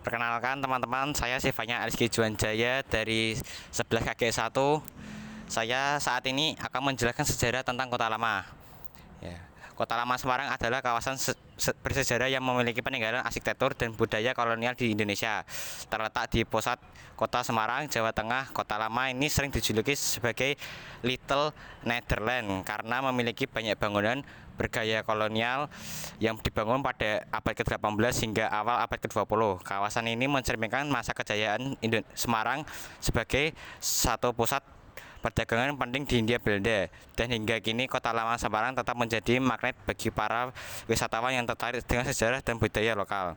Perkenalkan teman-teman, saya Sivanya Ariski Juanjaya dari 11 KG 1. Saya saat ini akan menjelaskan sejarah tentang Kota Lama. Ya. Kota Lama Semarang adalah kawasan bersejarah yang memiliki peninggalan arsitektur dan budaya kolonial di Indonesia. Terletak di pusat Kota Semarang, Jawa Tengah, Kota Lama ini sering dijuluki sebagai Little Netherlands karena memiliki banyak bangunan bergaya kolonial yang dibangun pada abad ke-18 hingga awal abad ke-20. Kawasan ini mencerminkan masa kejayaan Semarang sebagai satu pusat perdagangan penting di Hindia Belanda, dan hingga kini Kota Lama Semarang tetap menjadi magnet bagi para wisatawan yang tertarik dengan sejarah dan budaya lokal.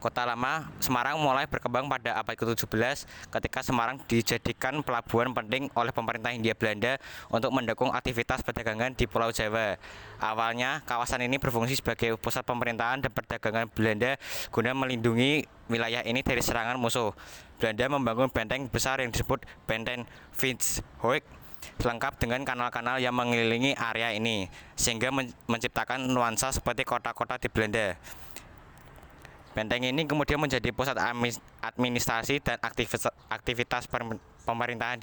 Kota Lama Semarang mulai berkembang pada abad ke-17 ketika Semarang dijadikan pelabuhan penting oleh pemerintah Hindia Belanda untuk mendukung aktivitas perdagangan di Pulau Jawa. Awalnya, kawasan ini berfungsi sebagai pusat pemerintahan dan perdagangan Belanda guna melindungi wilayah ini dari serangan musuh. Belanda membangun benteng besar yang disebut Benteng Vinshoek lengkap dengan kanal-kanal yang mengelilingi area ini, sehingga menciptakan nuansa seperti kota-kota di Belanda. Benteng ini kemudian menjadi pusat administrasi dan aktivitas pemerintahan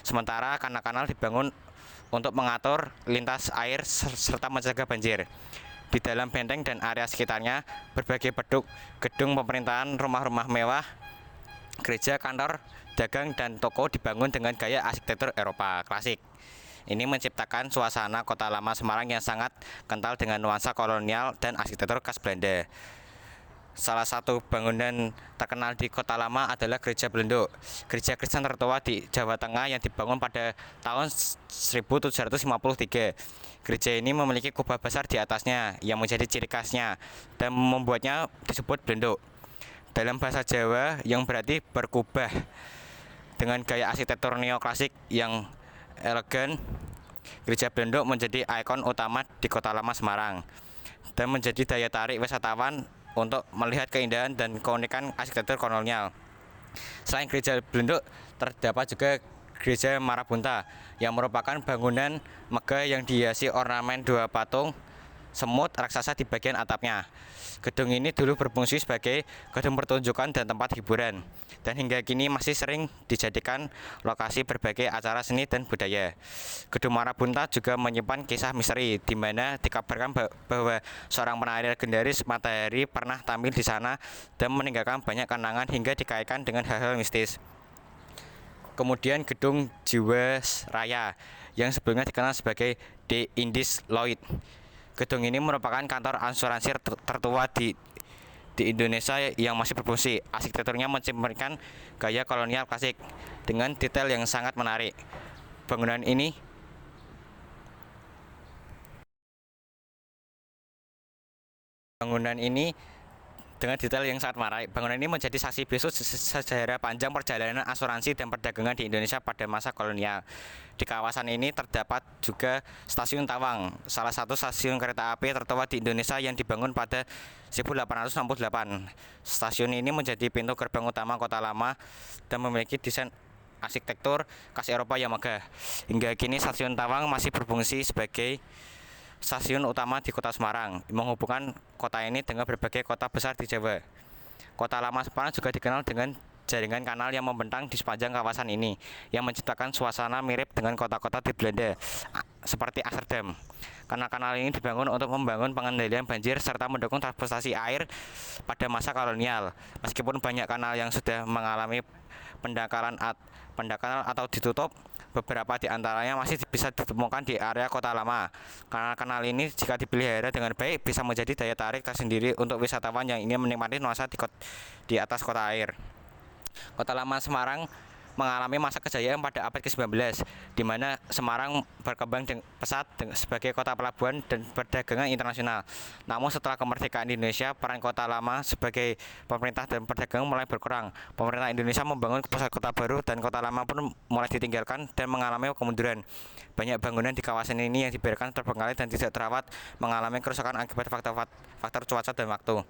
sementara kanal-kanal dibangun untuk mengatur lintas air serta mencegah banjir. Di dalam benteng dan area sekitarnya, berbagai gedung pemerintahan, rumah-rumah mewah, gereja, kantor, dagang, dan toko dibangun dengan gaya arsitektur Eropa klasik. Ini menciptakan suasana Kota Lama Semarang yang sangat kental dengan nuansa kolonial dan arsitektur khas Belanda. Salah satu bangunan terkenal di Kota Lama adalah Gereja Belenduk, gereja Kristen tertua di Jawa Tengah yang dibangun pada tahun 1753. Gereja ini memiliki kubah besar di atasnya yang menjadi ciri khasnya dan membuatnya disebut Belenduk dalam bahasa Jawa, yang berarti berkubah. Dengan gaya arsitektur neoklasik yang elegan, Gereja Belenduk menjadi ikon utama di Kota Lama Semarang dan menjadi daya tarik wisatawan untuk melihat keindahan dan keunikan arsitektur kolonial. Selain Gereja Belenduk, terdapat juga Gereja Marabunta yang merupakan bangunan megah yang dihiasi ornamen dua patung semut raksasa di bagian atapnya. Gedung ini dulu berfungsi sebagai gedung pertunjukan dan tempat hiburan, dan hingga kini masih sering dijadikan lokasi berbagai acara seni dan budaya. Gedung Marabunta juga menyimpan kisah misteri, di mana dikabarkan bahwa seorang penari legendaris Matahari pernah tampil di sana dan meninggalkan banyak kenangan hingga dikaitkan dengan hal-hal mistis. Kemudian Gedung Jiwasraya yang sebelumnya dikenal sebagai The Indies Lloyd. Gedung ini merupakan kantor asuransi tertua di Indonesia yang masih berfungsi. Arsitekturnya mencerminkan gaya kolonial klasik dengan detail yang sangat menarik. Bangunan ini dengan detail yang sangat menarik. Bangunan ini menjadi saksi bisu sejarah panjang perjalanan asuransi dan perdagangan di Indonesia pada masa kolonial. Di kawasan ini terdapat juga Stasiun Tawang, salah satu stasiun kereta api tertua di Indonesia yang dibangun pada 1868. Stasiun ini menjadi pintu gerbang utama Kota Lama dan memiliki desain arsitektur khas Eropa yang megah. Hingga kini Stasiun Tawang masih berfungsi sebagai stasiun utama di Kota Semarang, menghubungkan kota ini dengan berbagai kota besar di Jawa. Kota Lama Semarang juga dikenal dengan jaringan kanal yang membentang di sepanjang kawasan ini, yang menciptakan suasana mirip dengan kota-kota di Belanda, seperti Amsterdam. Kanal-kanal ini dibangun untuk membangun pengendalian banjir serta mendukung transportasi air pada masa kolonial. Meskipun banyak kanal yang sudah mengalami pendangkalan atau ditutup, beberapa di antaranya masih bisa ditemukan di area Kota Lama. Kanal-kanal ini jika dipelihara dengan baik bisa menjadi daya tarik tersendiri untuk wisatawan yang ingin menikmati nuansa di atas kota air. Kota Lama Semarang mengalami masa kejayaan pada abad ke-19, di mana Semarang berkembang pesat sebagai kota pelabuhan dan perdagangan internasional. Namun setelah kemerdekaan Indonesia, peran Kota Lama sebagai pemerintah dan perdagangan mulai berkurang. Pemerintah Indonesia membangun pusat kota baru dan Kota Lama pun mulai ditinggalkan dan mengalami kemunduran. Banyak bangunan di kawasan ini yang dibiarkan terbengkalai dan tidak terawat mengalami kerusakan akibat faktor cuaca dan waktu.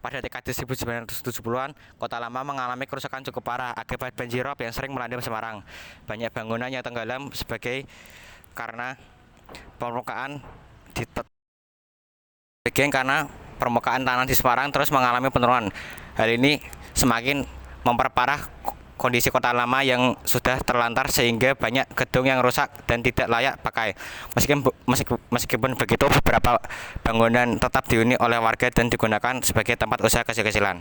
Pada dekade 1970-an, Kota Lama mengalami kerusakan cukup parah akibat banjirop yang sering melanda Semarang. Banyak bangunan yang tenggelam karena permukaan bagian karena permukaan tanah di Semarang terus mengalami penurunan. Hal ini semakin memperparah kondisi kota lama yang sudah terlantar sehingga banyak gedung yang rusak dan tidak layak pakai. Meskipun begitu, beberapa bangunan tetap dihuni oleh warga dan digunakan sebagai tempat usaha kecil-kecilan.